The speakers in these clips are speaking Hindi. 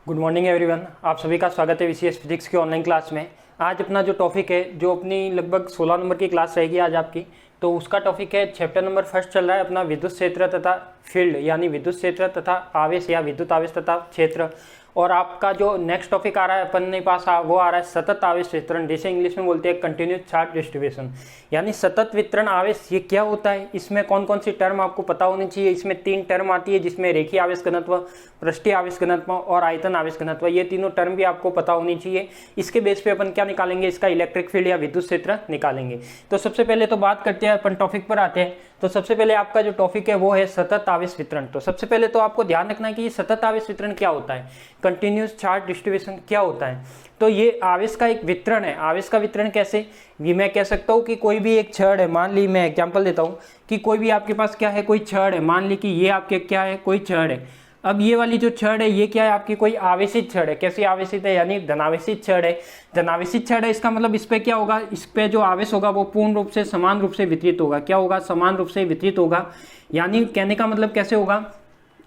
Good morning everyone. आप सभी का स्वागत है वीसीएस फिजिक्स की ऑनलाइन क्लास में। आज अपना जो टॉपिक है, जो अपनी लगभग 16 नंबर की क्लास रहेगी आज आपकी, तो उसका टॉपिक है चैप्टर नंबर फर्स्ट चल रहा है अपना विद्युत क्षेत्र तथा फील्ड, यानी विद्युत क्षेत्र तथा आवेश या विद्युत आवेश तथा क्षेत्र। और आपका जो नेक्स्ट टॉपिक आ रहा है अपन के पास वो आ रहा है सतत आवेश वितरण, जैसे इंग्लिश में बोलते हैं कंटिन्यूस चार्ज डिस्ट्रीब्यूशन, यानी सतत वितरण आवेश। ये क्या होता है, इसमें कौन कौन सी टर्म आपको पता होनी चाहिए। इसमें 3 टर्म आती है, जिसमें रेखीय आवेश घनत्व, पृष्ठीय आवेश घनत्व और आयतन आवेश घनत्व। ये तीनों टर्म भी आपको पता होनी चाहिए। इसके बेस पे अपन क्या निकालेंगे, इसका इलेक्ट्रिक फील्ड या विद्युत क्षेत्र निकालेंगे। तो सबसे पहले तो बात करते हैं, अपन टॉपिक पर आते हैं। तो सबसे पहले आपका जो टॉपिक है वो है सतत आवेश वितरण। तो सबसे पहले तो आपको ध्यान रखना है कि ये सतत आवेश वितरण क्या होता है, कंटिन्यूस चार्ज डिस्ट्रीब्यूशन क्या होता है। तो ये आवेश का एक वितरण है। आवेश का वितरण कैसे, ये मैं कह सकता हूँ कि कोई भी एक छड़ है, मान ली मैं एग्जांपल देता हूँ कि कोई भी आपके पास क्या है, कोई छड़ है, मान ली कि ये आपके क्या है, कोई छड़ है। अब ये वाली जो छड़ है ये क्या है, आपकी कोई आवेशित छड़ है। कैसी आवेशित है, यानी धनावेशित छड़ है। धनावेशित छड़ है, इसका मतलब इस पे क्या होगा, इस पे जो आवेश होगा वो पूर्ण रूप से समान रूप से वितरित होगा। क्या होगा, समान रूप से वितरित होगा। यानी कहने का मतलब कैसे होगा,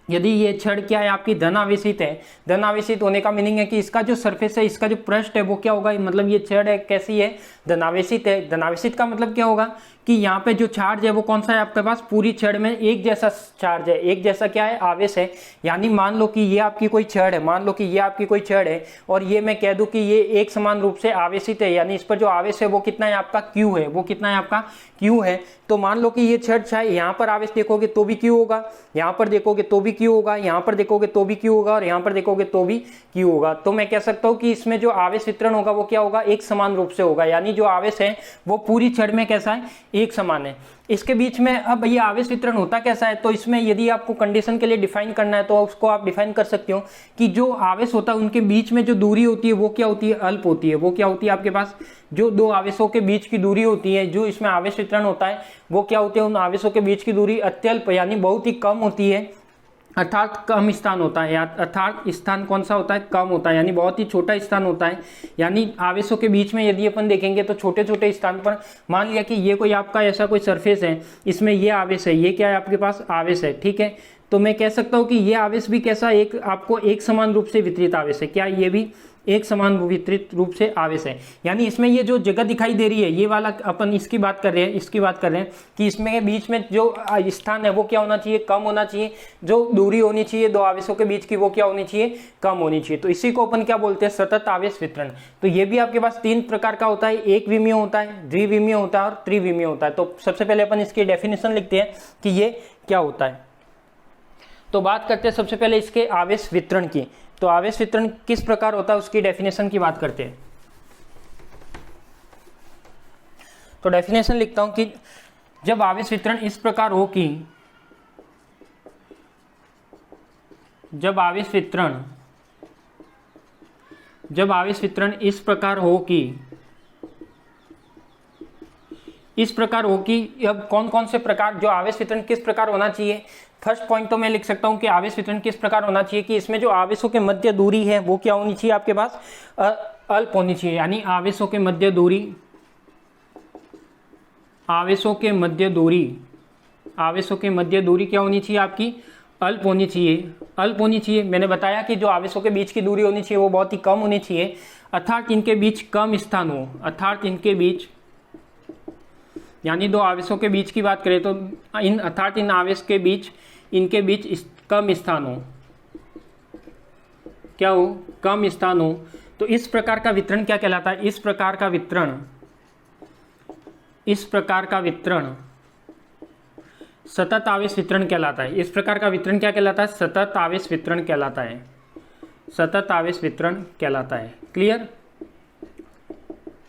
यदि ये छड़ क्या है आपकी धन आवेशित है, धन आवेशित होने का मीनिंग है कि इसका जो सरफेस है, इसका जो पृष्ठ है वो क्या होगा, मतलब ये छड़ है कैसी है, धनावेशित है। धनावेशित का मतलब क्या होगा कि यहाँ पे जो चार्ज है वो कौन सा है आपके पास, पूरी छड़ में एक जैसा चार्ज है, एक जैसा क्या है, आवेश है। यानी मान लो कि ये आपकी कोई छड़ है, मान लो कि ये आपकी कोई छड़ है और ये मैं कह दूं कि ये एक समान रूप से आवेशित है, यानी इस पर जो आवेश है वो कितना है आपका, Q है। वो कितना है आपका, Q है। तो मान लो कि ये छड़ चाहे यहाँ पर आवेश देखोगे तो भी Q होगा, यहाँ पर देखोगे तो भी Q होगा, यहाँ पर देखोगे तो भी Q होगा और यहाँ पर देखोगे तो भी Q होगा। तो मैं कह सकता हूँ कि इसमें जो आवेश वितरण होगा वो क्या होगा, एक समान रूप से होगा। यानी जो आवेश है वो पूरी छड़ में कैसा है, एक समान है। इसके बीच में अब ये आवेश वितरण होता कैसा है, तो इसमें यदि आपको कंडीशन के लिए डिफाइन करना है तो उसको आप डिफाइन कर सकते हो कि जो आवेश होता है उनके बीच में जो दूरी होती है वो क्या होती है, अल्प होती है। वो क्या होती है, आपके पास जो दो आवेशों के बीच की दूरी होती है, जो इसमें आवेश वितरण होता है वो क्या होती है, उन आवेशों के बीच की दूरी अत्यल्प यानी बहुत ही कम होती है, अर्थात कम स्थान होता है। अर्थात स्थान कौन सा होता है, कम होता है, यानी बहुत ही छोटा स्थान होता है। यानी आवेशों के बीच में यदि अपन देखेंगे तो छोटे छोटे स्थान पर, मान लिया कि ये कोई आपका ऐसा कोई सरफेस है, इसमें ये आवेश है, ये क्या है आपके पास, आवेश है, ठीक है। तो मैं कह सकता हूँ कि ये आवेश भी कैसा, एक आपको एक समान रूप से वितरित आवेश है। क्या ये भी एक समान वितरित रूप से आवेश है। यानी इसमें ये जो जगह दिखाई दे रही है, ये वाला अपन इसकी बात कर रहे हैं, इसकी बात कर रहे हैं कि इसमें बीच में जो स्थान है वो क्या होना चाहिए, कम होना चाहिए। जो दूरी होनी चाहिए दो आवेशों के बीच की वो क्या होनी चाहिए, कम होनी चाहिए। तो इसी को अपन क्या बोलते हैं, सतत आवेश वितरण। तो ये भी आपके पास 3 प्रकार का होता है, एक विमीय होता है, द्विविमीय होता है और त्रिविमीय होता है। तो सबसे पहले अपन इसकी डेफिनेशन लिखते हैं कि ये क्या होता है। तो बात करते हैं सबसे पहले इसके आवेश वितरण की। तो आवेश वितरण किस प्रकार होता है उसकी डेफिनेशन की बात करते हैं। तो डेफिनेशन लिखता हूं कि जब आवेश वितरण इस प्रकार हो कि जब आवेश वितरण इस प्रकार हो कि अब कौन कौन से प्रकार, जो आवेश वितरण किस प्रकार होना चाहिए। फर्स्ट पॉइंट तो मैं लिख सकता हूं कि आवेश वितरण किस प्रकार होना चाहिए कि इसमें जो आवेशों के मध्य दूरी है वो क्या होनी चाहिए, आपके पास अल्प होनी चाहिए। यानी आवेशों के मध्य दूरी क्या होनी चाहिए आपकी, अल्प होनी चाहिए। मैंने बताया कि जो आवेशों के बीच की दूरी होनी चाहिए वो बहुत ही कम होनी चाहिए, अर्थात इनके बीच कम स्थान हो। यानी दो आवेशों के बीच की बात करें तो इन आवेश के बीच, इनके बीच कम स्थान हो। क्या हो, कम स्थान हो। तो इस प्रकार का वितरण क्या कहलाता है, इस प्रकार का वितरण सतत आवेश वितरण कहलाता है। इस प्रकार का वितरण क्या कहलाता है, सतत आवेश वितरण कहलाता है। क्लियर,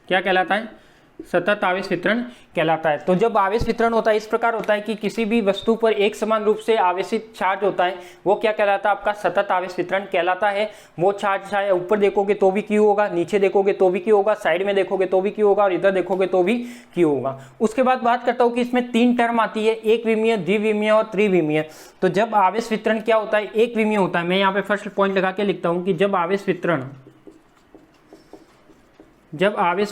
क्या कहलाता है, सतत आवेश वितरण कहलाता है। तो जब आवेश वितरण होता है इस प्रकार होता है कि किसी भी वस्तु पर एक समान रूप से आवेशित चार्ज होता है, वो क्या कहलाता है, आपका सतत आवेश वितरण कहलाता है। वो चार्ज चाहे ऊपर देखोगे तो भी Q होगा, नीचे देखोगे तो भी Q होगा, साइड में देखोगे तो भी Q होगा और इधर देखोगे तो भी Q होगा। उसके बाद बात करता हूँ कि इसमें 3 टर्म आती है, एक विमीय, द्विविमीय और त्रिविमीय। तो जब आवेश वितरण क्या होता है, एक विमीय होता है। मैं यहाँ पे फर्स्ट पॉइंट लगा के लिखता हूँ कि जब आवेश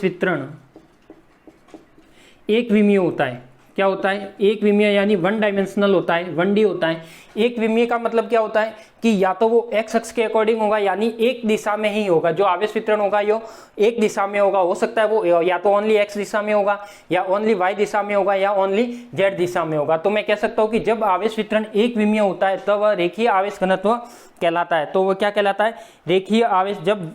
वितरण एक विमीय होता है, क्या होता है, एक विमीय यानी वन डायमेंशनल होता है, 1D होता है। एक विमीय का मतलब क्या होता है कि या तो वो एक्स अक्ष के अकॉर्डिंग होगा यानी एक दिशा में ही होगा, जो आवेश वितरण होगा यो एक दिशा में होगा, हो सकता है वो या तो ओनली एक्स दिशा में होगा या ओनली वाई दिशा में होगा या ओनली जेड दिशा में होगा। तो मैं कह सकता हूं कि जब आवेश वितरण एक विमीय होता है तब वह रेखीय आवेश घनत्व कहलाता है। तो वह क्या कहलाता है, रेखीय आवेश। जब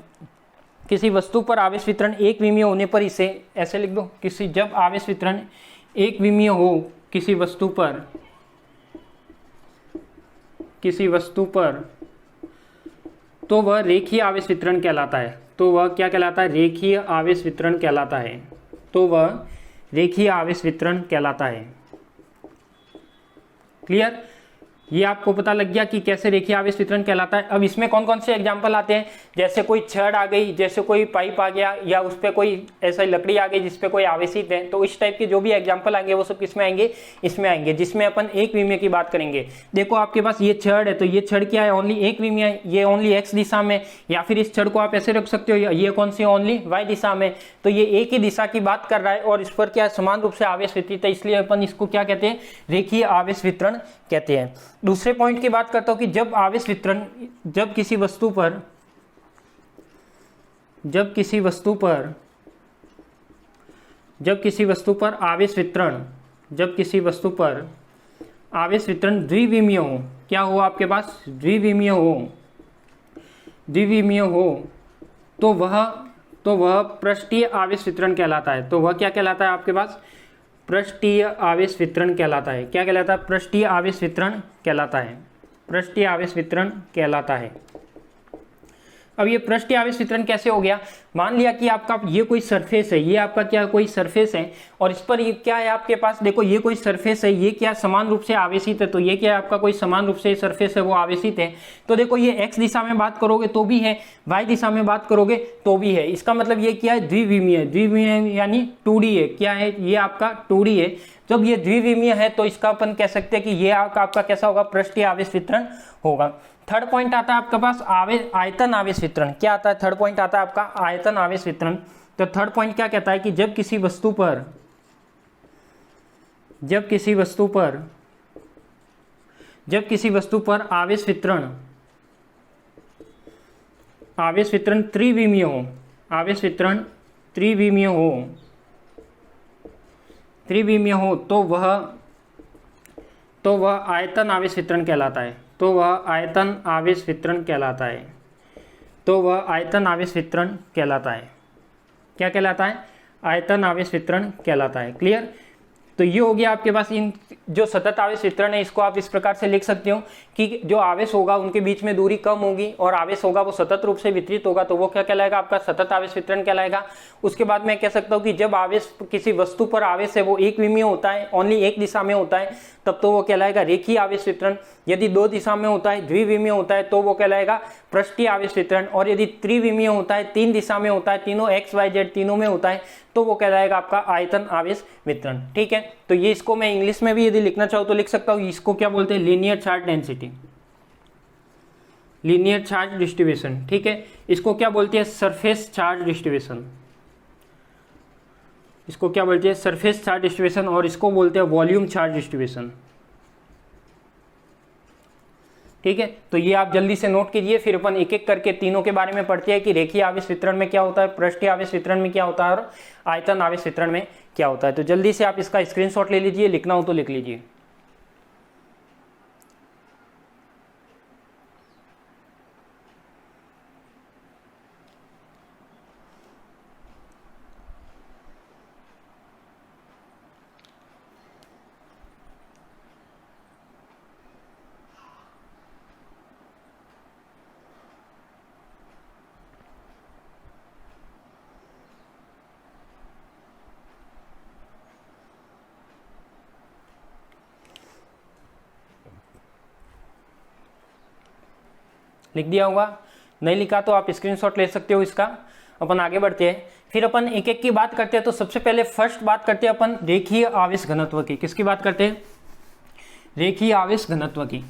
किसी वस्तु पर आवेश वितरण एक विमीय होने पर इसे ऐसे लिख दो, जब आवेश वितरण एक विमीय हो किसी वस्तु पर तो वह रेखीय आवेश वितरण कहलाता है। तो वह क्या कहलाता है, रेखीय आवेश वितरण कहलाता है। तो वह रेखीय आवेश वितरण कहलाता है। क्लियर, ये आपको पता लग गया कि कैसे रेखीय आवेश वितरण कहलाता है। अब इसमें कौन कौन से एग्जाम्पल आते हैं, जैसे कोई छड़ आ गई, जैसे कोई पाइप आ गया, या उस पर कोई ऐसा लकड़ी आ गई जिसपे कोई आवेशित है। तो इस टाइप के जो भी एग्जाम्पल आएंगे वो सब किसमें आएंगे, इसमें आएंगे, जिसमें अपन एक विमीय की बात करेंगे। देखो आपके पास ये छड़ है, तो ये छड़ क्या है, ओनली एक विमीय, ये ओनली एक्स दिशा में, या फिर इस छड़ को आप ऐसे रख सकते हो, ये कौन सी ओनली वाई दिशा में। तो ये एक ही दिशा की बात कर रहा है और इस पर क्या समान रूप से आवेश वितरित है, इसलिए अपन इसको क्या कहते हैं, रेखीय आवेश वितरण कहते हैं। दूसरे पॉइंट की बात करता हूं कि जब आवेश वितरण, जब किसी वस्तु पर आवेश वितरण द्विविमीय हो, क्या हो आपके पास, द्विविमीय हो, तो वह पृष्ठीय आवेश वितरण कहलाता है। तो वह क्या कहलाता है आपके पास, पृष्ठीय आवेश वितरण कहलाता है। क्या कहलाता है, पृष्ठीय आवेश वितरण कहलाता है। पृष्ठीय आवेश वितरण कहलाता है। अब ये पृष्ठीय आवेश वितरण कैसे हो गया, मान लिया कि आपका ये कोई सरफेस है, ये आपका क्या कोई सरफेस है और इस पर ये क्या है आपके पास, देखो ये कोई सरफेस है, ये क्या समान रूप से आवेशित है। तो ये क्या है आपका कोई समान रूप से सरफेस है वो आवेशित है। तो देखो ये एक्स दिशा में बात करोगे तो भी है, वाई दिशा में बात करोगे तो भी है। इसका मतलब ये क्या है, द्विविमीय, द्विविमीय यानी 2D है। क्या है ये आपका 2D है। जब ये द्विविमीय है तो इसका अपन कह सकते हैं कि ये आपका कैसा होगा, पृष्ठीय आवेश वितरण होगा। थर्ड पॉइंट आता है आपके पास आयतन आवेश वितरण। क्या आता है, थर्ड पॉइंट आता है आपका आयतन आवेश वितरण। तो थर्ड पॉइंट क्या कहता है कि जब किसी वस्तु पर आवेश वितरण त्रिविमीय हो, आवेश वितरण त्रिविमीय हो तो वह आयतन आवेश वितरण कहलाता है। तो वह आयतन आवेश वितरण कहलाता है। क्या कहलाता है, आयतन आवेश वितरण कहलाता है। क्लियर, तो ये हो गया आपके पास। इन जो सतत आवेश वितरण है इसको आप इस प्रकार से लिख सकते हो कि जो आवेश होगा उनके बीच में दूरी कम होगी और आवेश होगा वो सतत रूप से वितरित होगा, तो वो क्या कहलाएगा, आपका सतत आवेश वितरण कहलाएगा। उसके बाद मैं कह सकता हूँ कि जब आवेश किसी वस्तु पर आवेश है वो एक विमीय होता है, ओनली एक दिशा में होता है, तब तो वो कहलाएगा रेखीय आवेश वितरण। यदि दो दिशा में होता है, द्विविमीय होता है, तो वो कहलाएगा पृष्ठीय आवेश वितरण। और यदि त्रिविमीय होता है, तीन दिशा में होता है, तीनों एक्स वाई जेड तीनों में होता है, तो वो कहलाएगा आपका आयतन आवेश वितरण। ठीक है, तो ये इसको मैं इंग्लिश में भी यदि लिखना चाहूँ तो लिख सकता हूँ। इसको क्या बोलते हैं, linear charge density, linear charge distribution. ठीक है, इसको क्या बोलते हैं, सरफेस चार्ज डिस्ट्रीब्यूशन। इसको क्या बोलते हैं, सरफेस चार्ज डिस्ट्रीब्यूशन। और इसको बोलते हैं वॉल्यूम चार्ज डिस्ट्रीब्यूशन। ठीक है, तो ये आप जल्दी से नोट कीजिए, फिर अपन एक एक करके तीनों के बारे में पढ़ते हैं कि रेखीय आवेश वितरण में क्या होता है, पृष्ठीय आवेश वितरण में क्या होता है और आयतन आवेश वितरण में क्या होता है। तो जल्दी से आप इसका स्क्रीनशॉट ले लीजिए, लिखना हो तो लिख लीजिए। लिख दिया होगा, नहीं लिखा तो आप स्क्रीनशॉट ले सकते हो इसका। अपन आगे बढ़ते हैं, फिर अपन एक एक की बात करते हैं। तो सबसे पहले फर्स्ट बात करते हैं अपन रेखीय आवेश घनत्व की। किसकी बात करते हैं, रेखीय आवेश घनत्व की।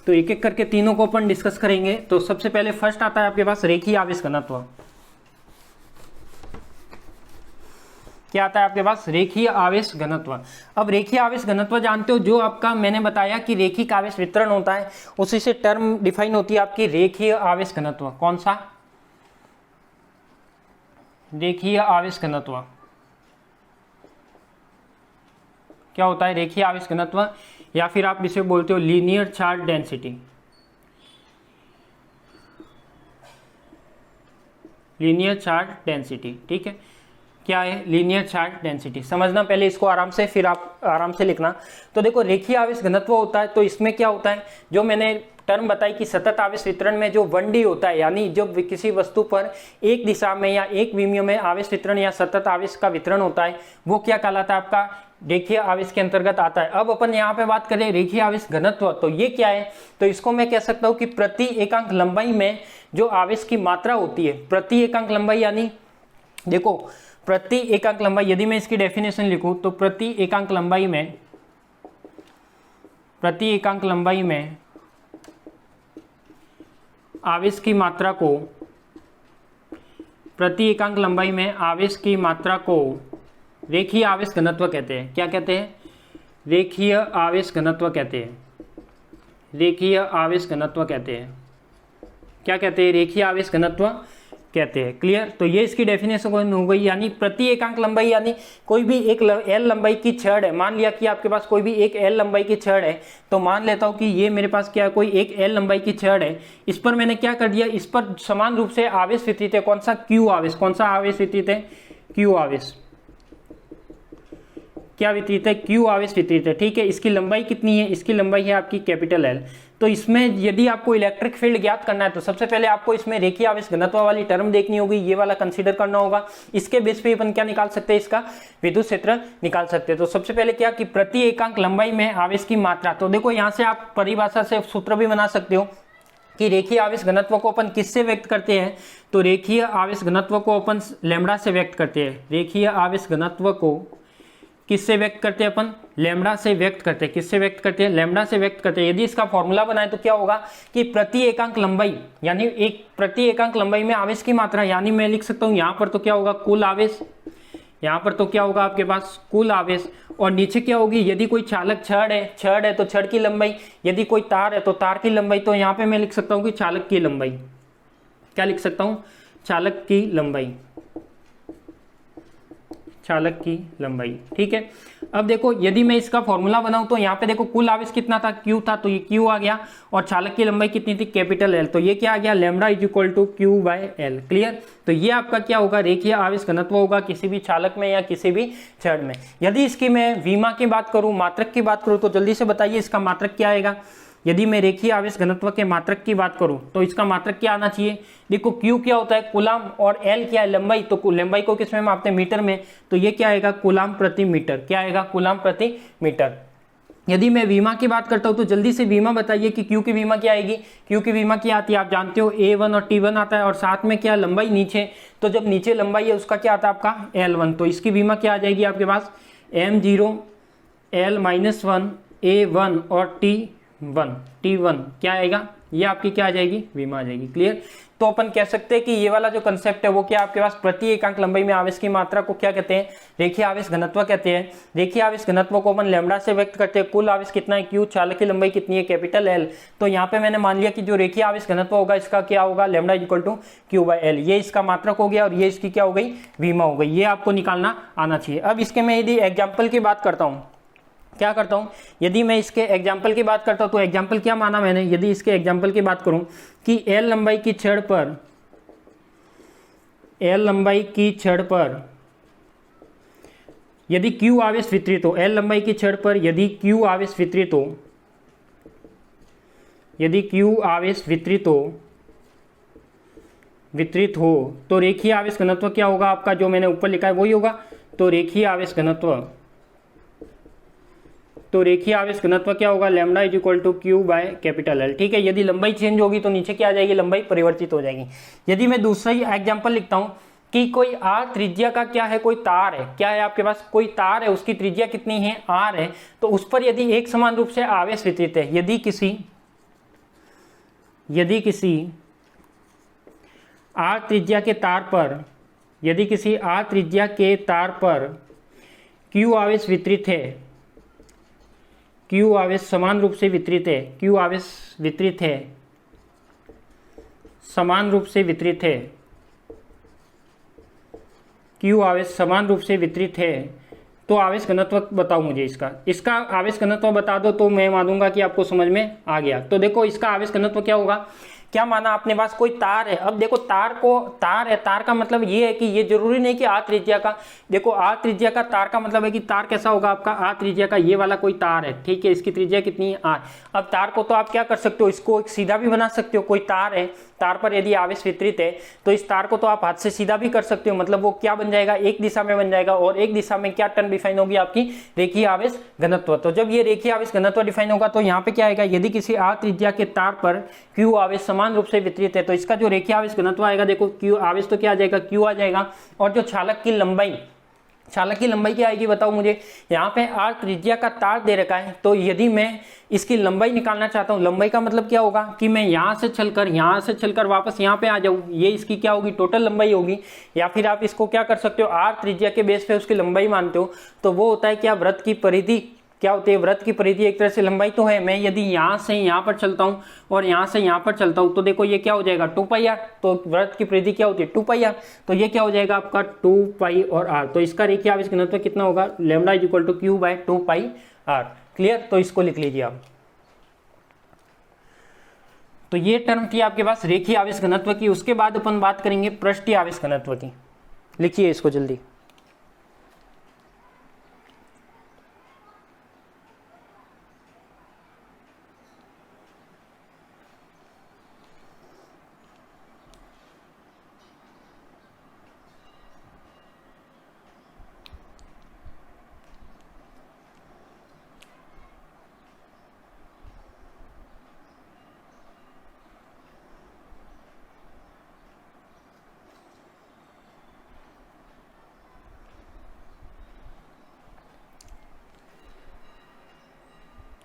तो एक एक करके तीनों को अपन डिस्कस करेंगे। तो सबसे पहले फर्स्ट आता है आपके पास रेखीय आवेश घनत्व। क्या आता है आपके पास, रेखीय आवेश घनत्व। अब रेखीय आवेश घनत्व जानते हो, जो आपका मैंने बताया कि रेखिक आवेश वितरण होता है, उसी से टर्म डिफाइन होती है आपकी रेखीय आवेश घनत्व। कौन सा, रेखीय आवेश घनत्व। क्या होता है रेखीय आवेश घनत्व, या फिर आप इसे बोलते हो linear charge density. Linear charge density, ठीक है, क्या है लीनियर चार्ज डेंसिटी, समझना पहले इसको आराम से, फिर आप आराम से लिखना। तो देखो रेखीय आवेश घनत्व होता है, तो इसमें क्या होता है, जो मैंने टर्म बताई कि सतत आवेश वितरण में जो 1D होता है, यानी जब किसी वस्तु पर एक दिशा में या एक विमीय में आवेश वितरण या सतत आवेश का वितरण होता है, वो क्या कहलाता है आपका रेखीय आवेश के अंतर्गत आता है। अब अपन यहाँ पे बात करें रेखीय आवेश घनत्व, तो ये क्या है, तो इसको मैं कह सकता हूँ कि प्रति एकांक लंबाई में जो आवेश की मात्रा होती है, प्रति एकांक लंबाई, यानी देखो प्रति एकांक लंबाई, यदि मैं इसकी डेफिनेशन लिखूं तो प्रति एकांक लंबाई में, प्रति एकांक लंबाई में आवेश की मात्रा को, प्रति एकांक लंबाई में आवेश की मात्रा को रेखीय आवेश घनत्व कहते हैं। क्या कहते हैं, रेखीय आवेश घनत्व कहते हैं, रेखीय आवेश घनत्व कहते हैं। क्या कहते हैं, रेखीय आवेश घनत्व कहते हैं। क्लियर, तो ये इसकी डेफिनेशन हो गई, यानी प्रति एकांक लंबाई, यानी कोई भी एक एल लंबाई की छड़ है, मान लिया कि आपके पास कोई भी एक एल लंबाई की छड़ है, तो मान लेता हूं कि ये मेरे पास क्या है, कोई एक एल लंबाई की छड़ है, इस पर मैंने क्या कर दिया, इस पर समान रूप से आवेश वितरित है, कौन सा, क्यू आवेश। कौन सा आवेश वितरित है, क्यू आवेश। क्या वितरित है, क्यू आवेश वितरित है, ठीक है। इसकी लंबाई कितनी है, इसकी लंबाई है आपकी कैपिटल एल। तो इसमें यदि आपको इलेक्ट्रिक फील्ड ज्ञात करना है, तो सबसे पहले आपको इसमें रेखीय आवेश घनत्व वाली टर्म देखनी होगी, ये वाला कंसीडर करना होगा। इसके बेस पे अपन क्या निकाल सकते हैं, इसका विद्युत क्षेत्र निकाल सकते हैं। तो सबसे पहले क्या कि प्रति एकांक लंबाई में आवेश की मात्रा, तो देखो यहाँ से आप परिभाषा से सूत्र भी बना सकते हो कि रेखीय आवेश घनत्व को अपन किससे व्यक्त करते हैं, तो रेखीय आवेश घनत्व को अपन लैम्बडा से व्यक्त करते हैं। रेखीय आवेश घनत्व को किससे व्यक्त करते हैं अपन, लैम्बडा से व्यक्त करते हैं। किससे व्यक्त करते हैं, लैम्बडा से व्यक्त करते हैं। यदि इसका फॉर्मूला बनाए तो क्या होगा कि प्रति एकांक लंबाई, यानी एक प्रति एकांक लंबाई में आवेश की मात्रा, यानी मैं लिख सकता हूं यहां पर तो क्या होगा, कुल आवेश, यहां पर तो क्या होगा आपके पास कुल आवेश, और नीचे क्या होगी, यदि कोई चालक छड़ है तो छड़ की लंबाई, यदि कोई तार है तो तार की लंबाई। तो यहाँ पे मैं लिख सकता हूँ कि चालक की लंबाई, क्या लिख सकता हूँ, चालक की लंबाई, चालक की लंबाई, ठीक है। अब देखो यदि मैं इसका फॉर्मूला बनाऊं तो यहाँ पे देखो कुल आवेश कितना था, क्यू था, तो ये क्यू आ गया, और चालक की लंबाई कितनी थी, कैपिटल एल, तो ये क्या आ गया, lambda is equal to Q by L. Clear, तो ये आपका क्या होगा, रेखीय आवेश घनत्व होगा किसी भी चालक में या किसी भी छड़ में। यदि इसकी मैं विमा की बात करूं, मात्रक की बात करूं, तो जल्दी से बताइए इसका मात्रक क्या आएगा। यदि मैं रेखीय आवेश घनत्व के मात्रक की बात करूं तो इसका मात्रक क्या आना चाहिए, देखो Q क्या होता है, कूलाम, और L क्या है, लंबाई, तो लंबाई को किसमें मापते हैं, मीटर में, तो ये क्या आएगा, कूलाम प्रति मीटर। क्या आएगा, कूलाम प्रति मीटर। यदि मैं विमा की बात करता हूं तो जल्दी से विमा बताइए कि Q की विमा क्या आएगी। Q की विमा क्या आती है, आप जानते हो A1 और T1 आता है, और साथ में क्या लंबाई नीचे, तो जब नीचे लंबाई है उसका क्या आता है आपका L1, तो इसकी विमा क्या आ जाएगी आपके पास, M0 L-1 A1 और T1 क्या आएगा, ये आपकी क्या आ जाएगी, विमा आ जाएगी। क्लियर, तो अपन कह सकते हैं कि ये वाला जो कंसेप्ट है वो क्या आपके पास प्रति एकांक लंबाई में आवेश की मात्रा को क्या कहते हैं, रेखीय आवेश घनत्व कहते हैं। रेखीय आवेश घनत्व को अपन लैम्बडा से व्यक्त करते हैं। कुल आवेश कितना है, क्यू, चालक की लंबाई कितनी है, कैपिटल एल। तो यहाँ पे मैंने मान लिया कि जो रेखीय आवेश घनत्व होगा इसका क्या होगा, lambda equal to Q by L. ये इसका मात्रक हो गया और ये इसकी क्या हो गई, विमा हो गई। ये आपको निकालना आना चाहिए। अब इसके मैं यदि एग्जाम्पल की बात करता हूँ, क्या करता हूं, यदि मैं इसके एग्जाम्पल की बात करता हूं तो एग्जाम्पल क्या माना मैंने, यदि इसके एग्जाम्पल की बात करूं कि एल लंबाई की छड़ पर, एल लंबाई की छड़ पर यदि क्यू आवेश वितरित हो, एल लंबाई की छड़ पर यदि क्यू आवेश वितरित हो, यदि क्यू आवेश वितरित हो तो रेखीय आवेश घनत्व क्या होगा आपका, जो मैंने ऊपर लिखा है वही होगा। तो रेखीय आवेश घनत्व, तो रेखीय आवेश घनत्व क्या होगा, lambda is equal to Q by capital L. ठीक है, यदि लंबाई चेंज होगी तो नीचे क्या आ जाएगी, लंबाई परिवर्तित हो जाएगी। यदि मैं दूसरा ही एग्जांपल लिखता हूं कि कोई आर त्रिज्या का क्या है, कोई तार है, क्या है आपके पास, कोई तार है, उसकी त्रिज्या कितनी है, आर है, तो उस पर यदि एक समान रूप से आवेश वितरित है, यदि किसी आर त्रिज्या के तार पर, यदि किसी आर त्रिज्या के तार पर Q आवेश वितरित है, Q आवेश समान रूप से वितरित है, Q आवेश वितरित है, समान रूप से वितरित है, Q आवेश समान रूप से वितरित है, तो आवेश घनत्व बताओ मुझे इसका आवेश घनत्व बता दो तो मैं मानूंगा कि आपको समझ में आ गया। तो देखो इसका आवेश घनत्व क्या होगा, क्या माना आपने पास कोई तार है। अब देखो तार है, तार का मतलब ये है कि ये जरूरी नहीं कि आर त्रिज्या का, देखो आर त्रिज्या का तार का मतलब है कि तार कैसा होगा आपका, आर त्रिज्या का ये वाला कोई तार है, ठीक है, इसकी त्रिज्या कितनी है आर। अब तार को तो आप क्या कर सकते हो, इसको एक सीधा भी बना सकते हो, कोई तार है, तार पर यदि आवेश वितरित है तो इस तार को तो आप हाथ से सीधा भी कर सकते हो, मतलब वो क्या बन जाएगा, एक दिशा में बन जाएगा, और एक दिशा में क्या टर्म डिफाइन होगी आपकी, रेखीय आवेश घनत्व। तो जब ये रेखीय आवेश घनत्व डिफाइन होगा तो यहाँ पे क्या आएगा, यदि किसी आर त्रिज्या के तार पर Q आवेश समान रूप से वितरित है तो इसका जो रेखीय आवेश घनत्व आएगा, देखो Q आवेश तो क्या आ जाएगा, Q आ जाएगा, और जो चालक की लंबाई क्या आएगी बताओ मुझे। यहाँ पे आर त्रिज्या का तार दे रखा है, तो यदि मैं इसकी लंबाई निकालना चाहता हूँ, लंबाई का मतलब क्या होगा कि मैं यहाँ से चलकर वापस यहाँ पे आ जाऊँ, ये इसकी क्या होगी, टोटल लंबाई होगी। या फिर आप इसको क्या कर सकते हो, आर त्रिज्या के बेस पे उसकी लंबाई मानते हो, तो वो होता है क्या, वृत्त की परिधि क्या होती है, वृत्त की परिधि एक तरह से लंबाई तो है। मैं यदि यहाँ से यहाँ पर चलता हूँ और यहाँ से यहाँ पर चलता हूँ तो देखो ये क्या हो जाएगा 2πr, तो वृत्त की परिधि क्या होती है 2πr, तो ये क्या हो जाएगा आपका 2π और r। तो इसका रेखीय आवेश घनत्व कितना होगा, लैम्डा = Q/2πr। क्लियर, तो इसको लिख लीजिए आप। तो ये टर्म थी आपके पास रेखीय आवेश घनत्व की। उसके बाद अपन बात करेंगे पृष्ठीय आवेश घनत्व की। लिखिए इसको जल्दी।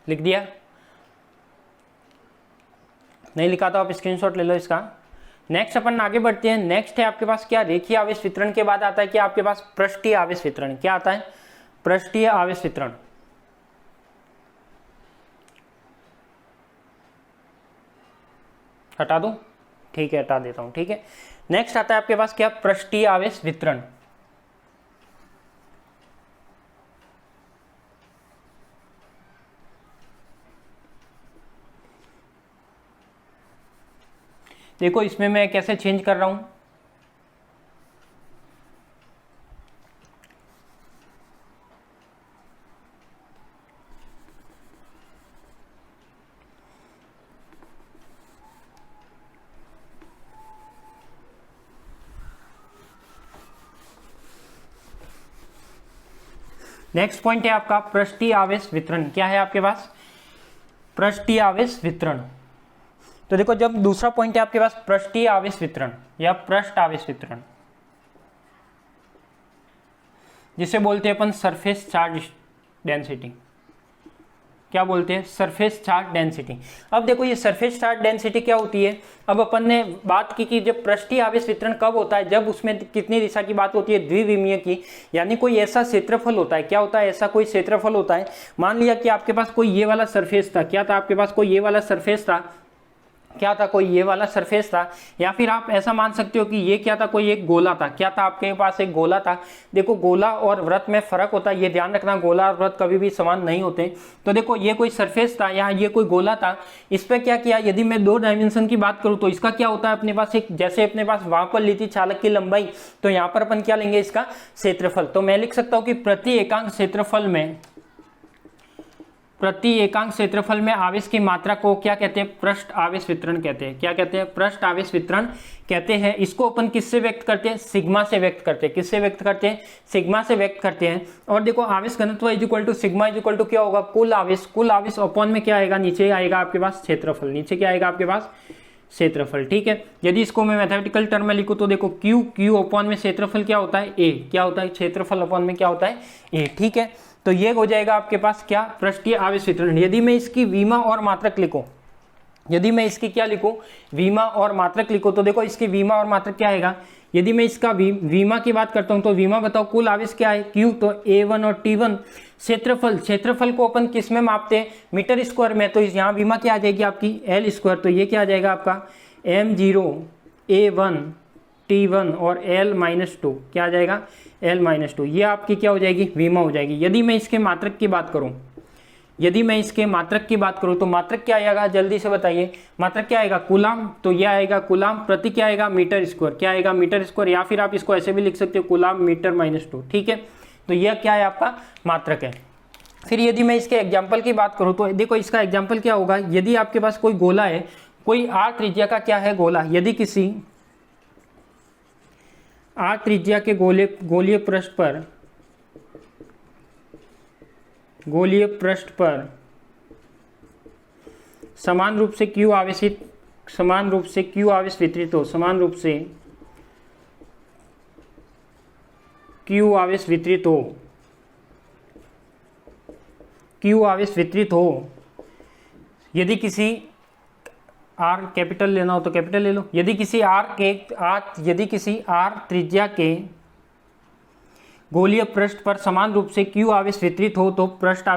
लिख दिया, नहीं लिखा तो आप स्क्रीनशॉट ले लो इसका। नेक्स्ट अपन आगे बढ़ते हैं। नेक्स्ट है आपके पास क्या, रेखीय आवेश वितरण के बाद आता है क्या आपके पास पृष्ठीय आवेश वितरण। क्या आता है, पृष्ठीय आवेश वितरण। हटा दूं, ठीक है हटा देता हूं, ठीक है। नेक्स्ट आता है आपके पास क्या, पृष्ठीय आवेश वितरण। देखो इसमें मैं कैसे चेंज कर रहा हूं, नेक्स्ट पॉइंट है आपका पृष्ठीय आवेश वितरण। क्या है आपके पास, पृष्ठीय आवेश वितरण। तो देखो जब दूसरा पॉइंट है आपके पास पृष्ठीय आवेश वितरण या पृष्ठ आवेश वितरण, जिसे बोलते हैं अपन सरफेस चार्ज डेंसिटी। क्या बोलते हैं, सरफेस चार्ज डेंसिटी। अब देखो ये सरफेस चार्ज डेंसिटी क्या होती है। अब अपन ने बात की कि जब पृष्ठीय आवेश वितरण कब होता है, जब उसमें कितनी दिशा की बात होती है, द्विविमीय की, यानी कोई ऐसा क्षेत्रफल होता है। क्या होता है, ऐसा कोई क्षेत्रफल होता है। मान लिया कि आपके पास कोई ये वाला सरफेस था। क्या था आपके पास, कोई ये वाला सरफेस था। क्या था, कोई ये वाला सरफेस था। या फिर आप ऐसा मान सकते हो कि ये क्या था, कोई एक गोला था। क्या था आपके पास, एक गोला था। देखो गोला और वृत्त में फर्क होता है, ये ध्यान रखना, गोला और वृत्त कभी भी समान नहीं होते। तो देखो ये कोई सरफेस था, यहाँ ये कोई गोला था। इस पर क्या किया, यदि मैं 2 डायमेंशन की बात करूँ तो इसका क्या होता है अपने पास, एक जैसे अपने पास वहां पर ली थी चालक की लंबाई, तो यहाँ पर अपन क्या लेंगे, इसका क्षेत्रफल। तो मैं लिख सकता हूँ कि प्रति एकांक क्षेत्रफल में आवेश की मात्रा को क्या कहते हैं, पृष्ठ आवेश वितरण कहते हैं। क्या कहते हैं, पृष्ठ आवेश वितरण कहते हैं। इसको अपन किससे व्यक्त करते हैं, सिग्मा से व्यक्त करते हैं। किससे व्यक्त करते हैं, सिग्मा से व्यक्त करते हैं। और देखो आवेश घनत्व equal to sigma equal to क्या होगा, कुल आवेश अपॉन में क्या आएगा, नीचे आएगा आपके पास क्षेत्रफल। नीचे क्या आएगा आपके पास, क्षेत्रफल। ठीक है, यदि इसको मैं मैथमेटिकल टर्म में लिखूं तो देखो क्यू अपॉन में क्षेत्रफल क्या होता है, ए। क्या होता है, क्षेत्रफल अपॉन में क्या होता है, ए। ठीक है, तो ये हो जाएगा आपके पास क्या, पृष्ठीय आवेश वितरण। यदि मैं इसकी विमा और मात्रक लिखूं, यदि मैं इसकी क्या लिखूं, विमा और मात्रक लिखूं, तो देखो इसकी विमा और मात्रक क्या आएगा, यदि मैं इसका विमा की बात करता हूं तो विमा बताओ कुल आवेश क्या है Q, तो A1 और T1। क्षेत्रफल को अपन किस में मापते हैं, मीटर स्क्वायर में, तो यहाँ विमा क्या आ जाएगी आपकी L स्क्वायर, तो ये क्या आ जाएगा आपका M0 A1 T1 और L-2 क्या आ जाएगा L-2, ये आपकी क्या हो जाएगी विमा हो जाएगी। यदि मैं इसके मात्रक की बात करूं, तो मात्रक क्या आएगा जल्दी से बताइए, मात्रक क्या आएगा कूलाम, तो ये आएगा कूलाम प्रति क्या आएगा मीटर स्क्वायर, क्या आएगा मीटर स्क्वायर, या फिर आप इसको ऐसे भी लिख सकते हो कूलाम मीटर -2, ठीक है। तो यह क्या है आपका मात्रक है। फिर यदि मैं इसके एग्जाम्पल की बात करूँ तो देखो इसका एग्जाम्पल क्या होगा, यदि आपके पास कोई गोला है, कोई r त्रिज्या का क्या है गोला, यदि किसी r त्रिज्या के गोलीय पृष्ठ पर समान रूप से Q आवेश वितरित हो, Q आवेश वितरित हो, यदि किसी R कैपिटल लेना हो तो कैपिटल ले लो, यदि किसी R त्रिज्या के गोलीय पृष्ठ पर समान रूप से Q आवेश वितरित हो तो पृष्ठ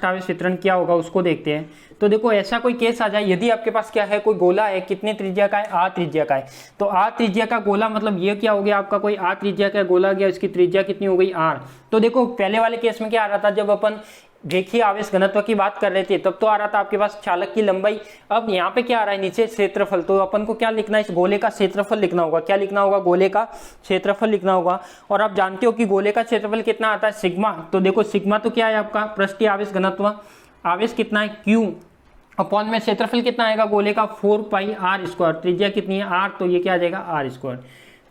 आवेश वितरण क्या होगा उसको देखते हैं। तो देखो ऐसा कोई केस आ जाए, यदि आपके पास क्या है कोई गोला है, कितने त्रिज्या का है R त्रिज्या का है, तो R त्रिज्या का गोला मतलब ये क्या हो गया आपका कोई R त्रिज्या का गोला गया, इसकी त्रिज्या कितनी हो गई R। तो देखो पहले वाले केस में क्या आ रहा था, जब अपन रेखीय आवेश घनत्व की बात कर रहे थे तब तो आ रहा था आपके पास चालक की लंबाई, अब यहाँ पे क्या आ रहा है नीचे क्षेत्रफल, तो अपन को क्या लिखना है इस गोले का क्षेत्रफल लिखना होगा, क्या लिखना होगा गोले का क्षेत्रफल लिखना होगा। और आप जानते हो कि गोले का क्षेत्रफल कितना आता है सिग्मा, तो देखो सिग्मा तो क्या है आपका पृष्ठीय आवेश घनत्व, आवेश कितना है Q अपॉन में क्षेत्रफल कितना आएगा गोले का 4πr², त्रिज्या कितनी है R, तो ये क्या आ जाएगा R²,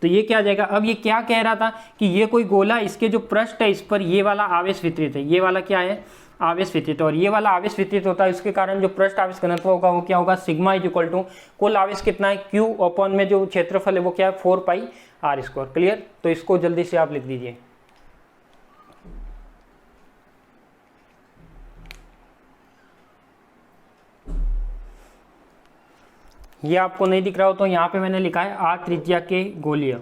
तो ये क्या आ जाएगा। अब ये क्या कह रहा था कि ये कोई गोला, इसके जो पृष्ठ है इस पर ये वाला आवेश वितरित है, ये वाला क्या है आवेश वितरित, और ये वाला आवेश वितरित होता है, इसके कारण जो पृष्ठ आवेश घनत्व होगा वो क्या होगा सिग्मा इक्वल टू कुल आवेश कितना है Q अपॉन में जो क्षेत्रफल है वो क्या है 4πr²। क्लियर, तो इसको जल्दी से आप लिख दीजिए। ये आपको नहीं दिख रहा हो तो यहाँ पे मैंने लिखा है R त्रिज्या के गोलीय,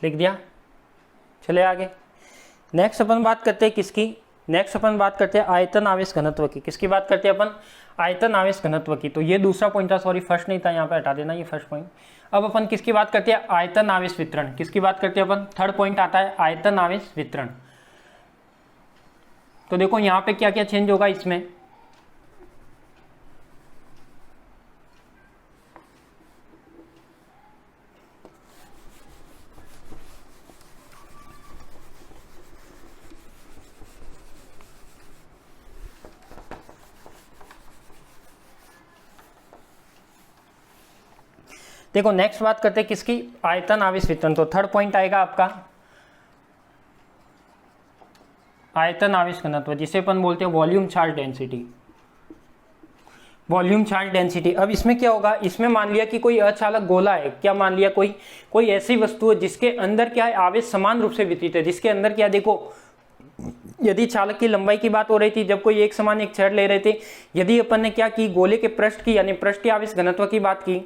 लिख दिया। चले आगे, नेक्स्ट अपन बात करते हैं किसकी, नेक्स्ट अपन बात करते हैं आयतन आवेश घनत्व की। किसकी बात करते हैं अपन, आयतन आवेश घनत्व की। तो ये दूसरा पॉइंट था, सॉरी फर्स्ट नहीं था, यहाँ पे हटा देना ये फर्स्ट पॉइंट। अब अपन किसकी बात करते हैं, आयतन आवेश वितरण। किसकी बात करते हैं अपन, थर्ड पॉइंट आता है आयतन आवेश वितरण। तो देखो यहाँ पे क्या क्या चेंज होगा इसमें, देखो नेक्स्ट बात करते हैं किसकी, आयतन आवेश वितरण। तो थर्ड पॉइंट आएगा आपका आयतन आवेश घनत्व, जिसे अपन बोलते हैं volume charge density, volume charge density. अब इसमें क्या होगा, इसमें मान लिया कि कोई अचालक गोला है, क्या मान लिया कोई ऐसी वस्तु है जिसके अंदर क्या है आवेश समान रूप से वितरित है, जिसके अंदर क्या, देखो यदि चालक की लंबाई की बात हो रही थी, जब कोई एक समान एक छड़ ले रहे थे, यदि अपन ने क्या की गोले के पृष्ठ की यानी पृष्ठीय आवेश घनत्व की बात की,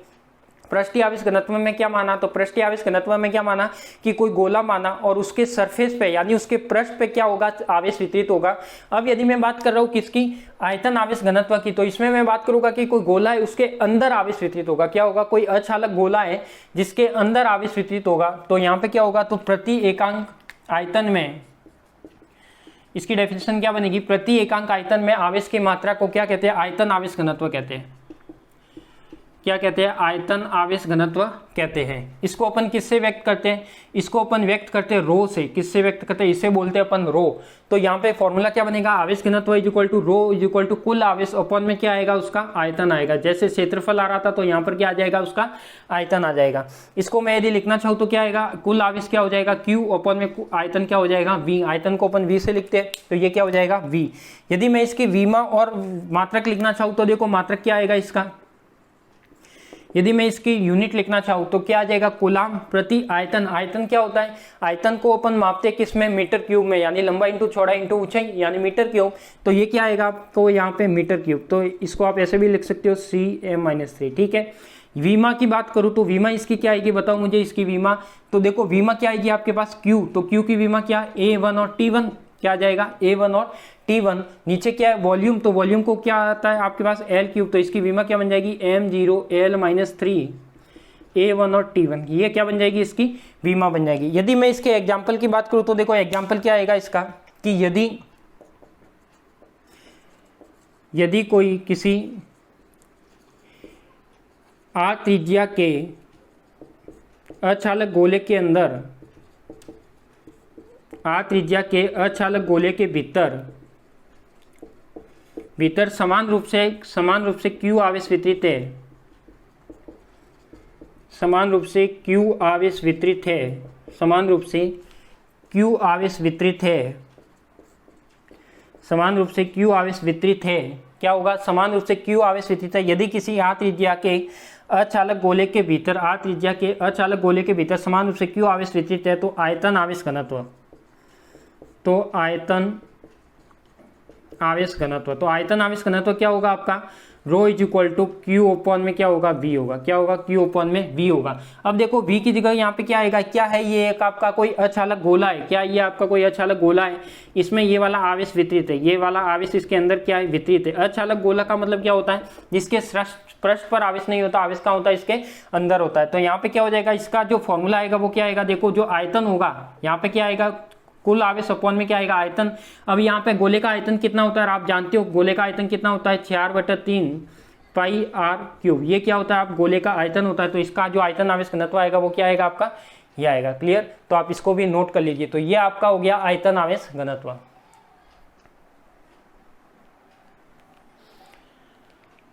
पृष्ठीय आवेश घनत्व में क्या माना, तो पृष्ठीय आवेश घनत्व में क्या माना कि कोई गोला माना और उसके सरफेस पे यानी उसके पृष्ठ पे क्या होगा, आवेश वितरित होगा। अब यदि मैं बात कर रहा हूँ किसकी, आयतन आवेश घनत्व की, तो इसमें मैं बात करूंगा कि कोई गोला है उसके अंदर आवेश वितरित होगा। क्या होगा, कोई अचालक गोला है जिसके अंदर आवेश वितरित होगा, तो यहाँ पे क्या होगा, तो प्रति एकांक आयतन में, इसकी डेफिनेशन क्या बनेगी, प्रति एकांक आयतन में आवेश की मात्रा को क्या कहते हैं, आयतन आवेश घनत्व कहते हैं। क्या कहते हैं, आयतन आवेश घनत्व कहते हैं। इसको अपन किससे व्यक्त करते हैं, इसको अपन व्यक्त करते हैं रो से। किससे व्यक्त करते हैं, इसे बोलते हैं अपन रो। तो यहाँ पे फॉर्मूला क्या बनेगा, आवेश घनत्व is equal to rho is equal to कुल आवेश अपन में क्या आएगा, उसका आयतन आएगा। जैसे क्षेत्रफल आ रहा था तो यहाँ पर क्या आ जाएगा, उसका आयतन आ जाएगा। इसको मैं यदि लिखना चाहूँ तो क्या आएगा, कुल आवेश क्या हो जाएगा, क्यू अपन में आयतन क्या हो जाएगा, वी। आयतन को अपन वी से लिखते हैं तो ये क्या हो जाएगा, वी। यदि मैं इसकी वीमा और मात्रक लिखना चाहूँ तो देखो मात्रक क्या आएगा इसका, यदि मैं इसकी यूनिट लिखना चाहूँ तो क्या आ जाएगा, कूलाम प्रति आयतन। आयतन क्या होता है, आयतन को अपन मापते हैं किसमें, मीटर क्यूब में, यानी लंबाई इंटू चौड़ा इंटू ऊंचाई यानी मीटर क्यूब। तो ये क्या आएगा आपको यहाँ पे मीटर क्यूब। तो इसको आप ऐसे भी लिख सकते हो Cm-3, ठीक है। वीमा की बात करूँ तो वीमा इसकी क्या आएगी, बताओ मुझे इसकी वीमा। तो देखो वीमा क्या आएगी आपके पास Q, तो Q की वीमा क्या, A1 और T1 क्या आ जाएगा, A1 और T1। नीचे क्या है वॉल्यूम, तो वॉल्यूम को क्या आता है आपके पास L क्यूब, तो इसकी वीमा क्या बन जाएगी, M0L-3 A1 और T1। ये क्या बन जाएगी, इसकी वीमा बन जाएगी। यदि मैं इसके एग्जाम्पल की बात करूं तो देखो एग्जाम्पल क्या आएगा इसका, कि यदि कोई किसी R त्रिज्या के अचालक गोले के अंदर, R त्रिज्या के अचालक गोले के भीतर समान रूप से Q आवेश वितरित है, समान रूप से Q आवेश वितरित है, समान रूप से Q आवेश वितरित है, समान रूप से Q आवेश वितरित है। क्या होगा, समान रूप से Q आवेश वितरित है। यदि किसी R त्रिज्या के अचालक गोले के भीतर, R त्रिज्या के अचालक गोले के भीतर समान रूप से Q आवेश वितरित है, तो आयतन आवेश घनत्व, तो आयतन आवेश घनत्व, तो आयतन आवेश घनत्व क्या होगा आपका, rho is equal to Q ओपन में क्या होगा, वी होगा। क्या होगा, क्यू ओपन में वी होगा। अब देखो वी की जगह यहाँ पे क्या आएगा, क्या है ये, एक आपका कोई अचालक गोला है। क्या ये आपका कोई अचालक गोला है, इसमें ये वाला आवेश वितरित है, ये वाला आवेश इसके अंदर क्या है, वितरित है। अचालक गोला का मतलब क्या होता है, जिसके पृष्ठ पर आवेश नहीं होता, आवेश कहाँ होता है, इसके अंदर होता है। तो यहाँ पे क्या हो जाएगा, इसका जो फॉर्मूला आएगा वो क्या आएगा, देखो जो आयतन होगा यहाँ पे क्या आएगा, कुल आवेश अपॉन में क्या आएगा, आयतन। अब यहाँ पे गोले का आयतन कितना होता है, आप जानते हो गोले का आयतन कितना होता है, 4/3 पाई r क्यूब। ये क्या होता है, आप गोले का आयतन होता है। तो इसका जो आयतन आवेश घनत्व आएगा वो क्या आएगा आपका, ये आएगा। क्लियर, तो आप इसको भी नोट कर लीजिए। तो ये आपका हो गया आयतन आवेश घनत्व।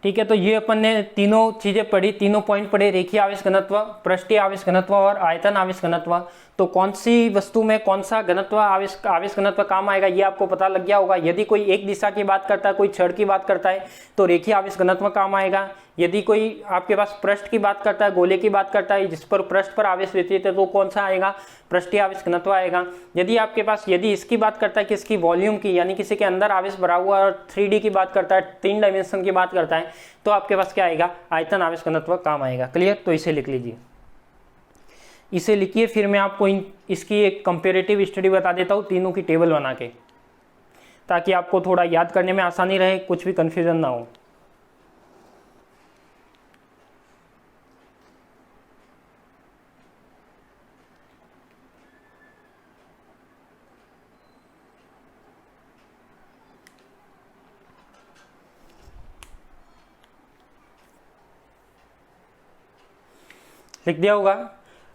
ठीक है, तो ये अपन ने तीनों चीजें पढ़ी, तीनों पॉइंट पढ़े, रेखीय आवेश घनत्व, पृष्ठीय आवेश घनत्व और आयतन आवेश घनत्व। तो कौन सी वस्तु में कौन सा घनत्व आवेश घनत्व काम आएगा ये आपको पता लग गया होगा। यदि कोई एक दिशा की बात करता है, कोई छड़ की बात करता है तो रेखीय आवेश घनत्व काम आएगा। यदि कोई आपके पास पृष्ठ की बात करता है, गोले की बात करता है जिस पर पृष्ठ पर आवेश वितरित है, तो कौन सा आएगा, पृष्ठीय आवेश घनत्व आएगा। यदि आपके पास यदि इसकी बात करता है, किसकी, वॉल्यूम की, यानी किसी के अंदर आवेश भरा हुआ और 3D की बात करता है, 3 डायमेंशन की बात करता है, तो आपके पास क्या आएगा, आयतन आवेश घनत्व काम आएगा। क्लियर, तो इसे लिख लीजिए, इसे लिखिए। फिर मैं आपको इसकी एक कंपेरेटिव स्टडी बता देता हूँ, तीनों की टेबल बना के, ताकि आपको थोड़ा याद करने में आसानी रहे, कुछ भी कंफ्यूजन ना हो। लिख दिया होगा।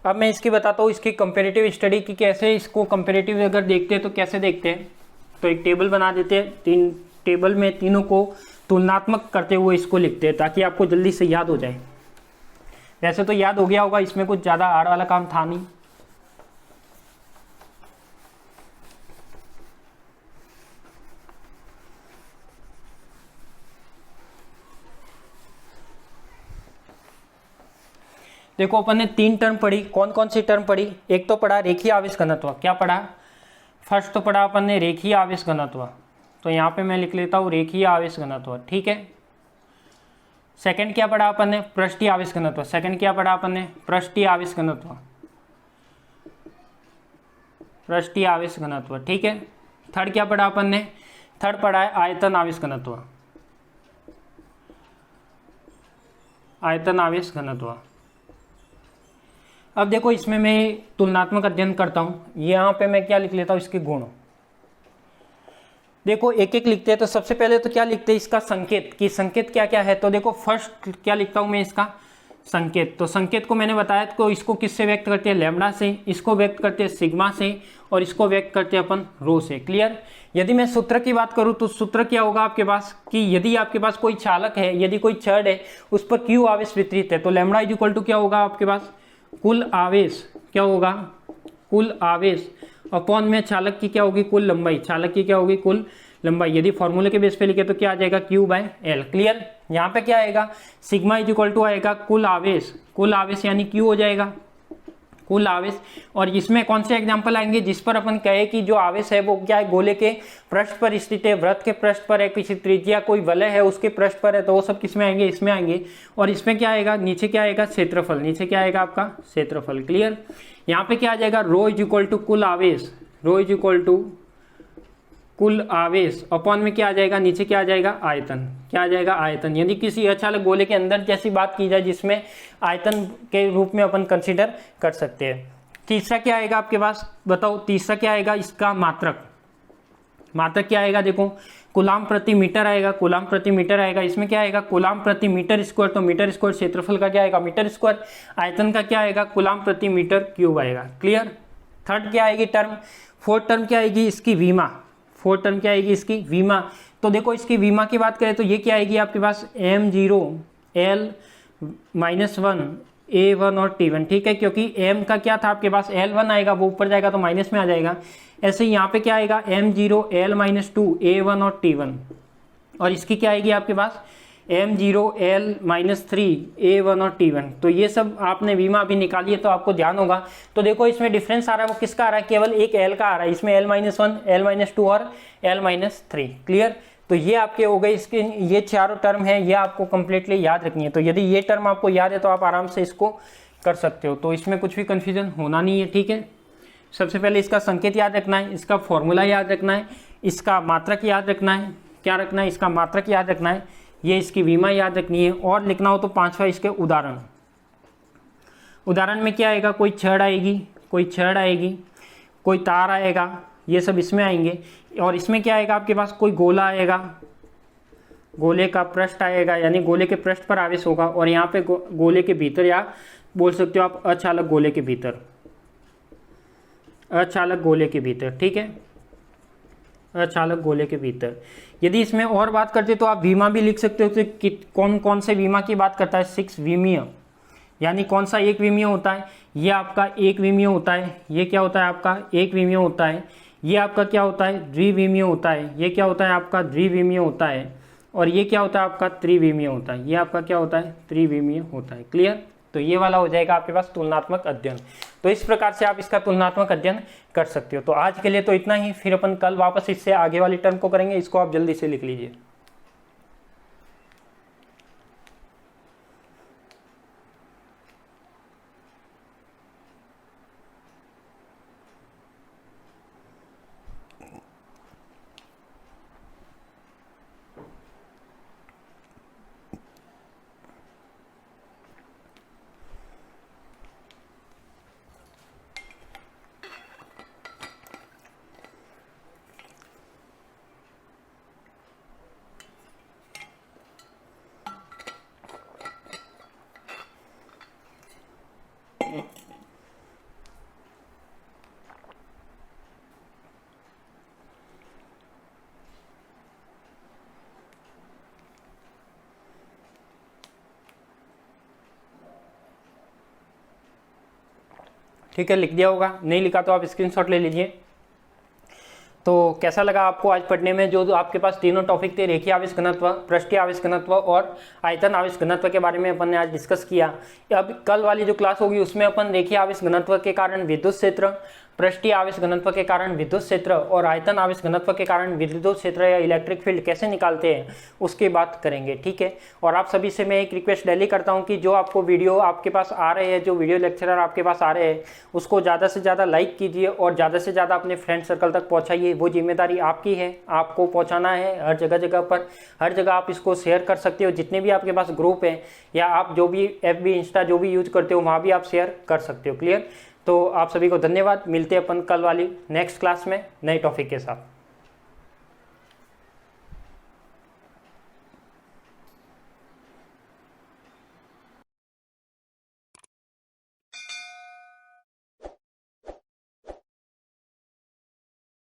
अब मैं इसकी बताता हूँ, इसकी कंपेरेटिव स्टडी की कैसे, इसको कंपेरेटिव अगर देखते हैं तो कैसे देखते हैं। तो एक टेबल बना देते हैं, 3 टेबल में तीनों को तुलनात्मक करते हुए इसको लिखते हैं, ताकि आपको जल्दी से याद हो जाए। वैसे तो याद हो गया होगा, इसमें कुछ ज़्यादा हार्ड वाला काम था नहीं। देखो अपन ने 3 टर्म पढ़ी, कौन कौन सी टर्म पढ़ी, एक तो पढ़ा रेखीय आवेश घनत्व। क्या पढ़ा, फर्स्ट तो पढ़ा अपन ने रेखीय आवेश घनत्व, तो यहाँ पे मैं लिख लेता हूँ रेखीय आवेश घनत्व, ठीक है। सेकंड क्या पढ़ा अपन ने, पृष्ठीय आवेश घनत्व। सेकंड क्या पढ़ा अपन ने, पृष्ठीय आवेश घनत्व, पृष्ठीय आवेश घनत्व, ठीक है। थर्ड क्या पढ़ा अपन ने, थर्ड पढ़ा है आयतन आवेश घनत्व, आयतन आवेश घनत्व। अब देखो इसमें मैं तुलनात्मक अध्ययन करता हूँ, यहाँ पे मैं क्या लिख लेता हूँ, इसके गुण। देखो एक एक लिखते हैं, तो सबसे पहले तो क्या लिखते हैं, इसका संकेत, कि संकेत क्या क्या है। तो देखो फर्स्ट क्या लिखता हूँ मैं, इसका संकेत। तो संकेत को मैंने बताया, तो इसको किससे व्यक्त करते हैं, लैम्बडा से, इसको व्यक्त करते हैं सिग्मा से, और इसको व्यक्त करते हैं अपन रो से। क्लियर। यदि मैं सूत्र की बात करूं तो सूत्र क्या होगा आपके पास, कि यदि आपके पास कोई चालक है, यदि कोई छड़ है, उस पर क्यू आवेश वितरित है, तो लैम्बडा इज इक्वल टू क्या होगा आपके पास, कुल आवेश, क्या होगा, कुल आवेश अपॉन में चालक की क्या होगी, कुल लंबाई, चालक की क्या होगी, कुल लंबाई। यदि फॉर्मूले के बेस पे लिखे तो क्या आ जाएगा, क्यू बाय एल। क्लियर। यहाँ पे क्या आएगा, सिग्मा इज इक्वल टू आएगा कुल आवेश, कुल आवेश यानी क्यू हो जाएगा, कुल आवेश। और इसमें कौन से एग्जांपल आएंगे, जिस पर अपन कहे कि जो आवेश है वो क्या है, गोले के पृष्ठ पर स्थित है, वृत्त के पृष्ठ पर है, किसी त्रिज्या कोई वलय है उसके पृष्ठ पर है, तो वो सब किसमें आएंगे, इसमें आएंगे। और इसमें क्या आएगा, नीचे क्या आएगा, क्षेत्रफल, नीचे क्या आएगा आपका क्षेत्रफल। क्लियर। यहाँ पे क्या आ जाएगा, रो इज इक्वल टू कुल आवेश, रो इज इक्वल टू कुल आवेश अपॉन में क्या आ जाएगा, नीचे क्या आ जाएगा, आयतन, क्या आ जाएगा, आयतन। यदि किसी अचालक गोले के अंदर जैसी बात की जाए जिसमें आयतन के रूप में अपन कंसीडर कर सकते हैं। तीसरा क्या आएगा आपके पास, बताओ तीसरा क्या आएगा, इसका मात्रक, मात्रक क्या आएगा, देखो कूलाम प्रति मीटर आएगा, कूलाम प्रति मीटर आएगा। इसमें क्या आएगा, कूलाम प्रति मीटर स्क्वायर, तो मीटर स्क्वायर क्षेत्रफल का क्या आएगा, मीटर स्क्वायर। आयतन का क्या आएगा, कूलाम प्रति मीटर क्यूब आएगा। क्लियर। थर्ड क्या आएगी टर्म, फोर्थ टर्म क्या आएगी, इसकी वीमा, फोर्थ टर्म क्या आएगी, इसकी वीमा। तो देखो इसकी वीमा की बात करें तो ये क्या आएगी आपके पास, m0 l -1 a1 और t1, ठीक है, क्योंकि m का क्या था आपके पास, l1 आएगा, वो ऊपर जाएगा तो माइनस में आ जाएगा। ऐसे ही यहाँ पे क्या आएगा, m0 l -2 a1 और t1, और इसकी क्या आएगी आपके पास, m0 l -3 a1 और t1। तो ये सब आपने वीमा अभी निकाली है, तो आपको ध्यान होगा। तो देखो इसमें डिफरेंस आ रहा है, वो किसका आ रहा है, केवल एक l का आ रहा है, इसमें l -1 l -2 और l -3। क्लियर। तो ये आपके हो गए, इसके ये चारों टर्म है, ये आपको कंप्लीटली याद रखनी है। तो यदि ये टर्म आपको याद है तो आप आराम से इसको कर सकते हो, तो इसमें कुछ भी कन्फ्यूजन होना नहीं है, ठीक है। सबसे पहले इसका संकेत याद रखना है, इसका फॉर्मूला याद रखना है, इसका मात्रक याद रखना है, क्या रखना है, इसका मात्रक याद रखना है, ये इसकी वीमा याद रखनी है, और लिखना हो तो पांचवा इसके उदाहरण। उदाहरण में क्या आएगा, कोई छड़ आएगी, कोई छड़ आएगी, कोई तार आएगा, ये सब इसमें आएंगे। और इसमें क्या आएगा आपके पास, कोई गोला आएगा, गोले का पृष्ठ आएगा, यानी गोले के पृष्ठ पर आवेश होगा, और यहाँ पे गोले के भीतर, या बोल सकते हो आप अचालक गोले के भीतर, अचालक गोले के भीतर, ठीक है, अचालक गोले के भीतर। यदि इसमें और बात करते तो आप वीमा भी लिख सकते हो, कि कौन कौन से वीमा की बात करता है, 6 विमीय, यानी कौन सा एक विमीय होता है, ये आपका एक विमीय होता है, ये क्या होता है आपका एक विमीय होता है, ये आपका क्या होता है द्विविमीय होता है, ये क्या होता है आपका द्विविमीय होता है, और ये क्या होता है आपका त्रिविमीय होता है, ये आपका क्या होता है त्रिविमीय होता है। क्लियर। तो ये वाला हो जाएगा आपके पास तुलनात्मक अध्ययन। तो इस प्रकार से आप इसका तुलनात्मक अध्ययन कर सकते हो। तो आज के लिए तो इतना ही, फिर अपन कल वापस इससे आगे वाली टर्म को करेंगे, इसको आप जल्दी से लिख लीजिए। ठीक है, लिख दिया होगा, नहीं लिखा तो आप स्क्रीनशॉट ले लीजिए। तो कैसा लगा आपको आज पढ़ने में, जो आपके पास तीनों टॉपिक थे, रेखीय आवेश घनत्व, पृष्ठीय आवेश घनत्व और आयतन आवेश घनत्व के बारे में अपन ने आज डिस्कस किया। अब कल वाली जो क्लास होगी उसमें अपन रेखीय आवेश घनत्व के कारण विद्युत क्षेत्र पृष्ठीय आवेश घनत्व के कारण विद्युत क्षेत्र और आयतन आवेश घनत्व के कारण विद्युत क्षेत्र या इलेक्ट्रिक फील्ड कैसे निकालते हैं उसकी बात करेंगे, ठीक है। और आप सभी से मैं एक रिक्वेस्ट डेली करता हूं कि जो आपको वीडियो आपके पास आ रहे हैं, जो वीडियो लेक्चरर आपके पास आ रहे हैं, उसको ज़्यादा से ज़्यादा लाइक कीजिए और ज़्यादा से ज़्यादा अपने फ्रेंड सर्कल तक पहुँचाइए। वो जिम्मेदारी आपकी है, आपको पहुँचाना है हर जगह पर। हर जगह आप इसको शेयर कर सकते हो, जितने भी आपके पास ग्रुप हैं या आप जो भी FB इंस्टा जो भी यूज करते हो वहाँ भी आप शेयर कर सकते हो। क्लियर? तो आप सभी को धन्यवाद। मिलते हैं अपन कल वाली नेक्स्ट क्लास में नए टॉपिक के साथ।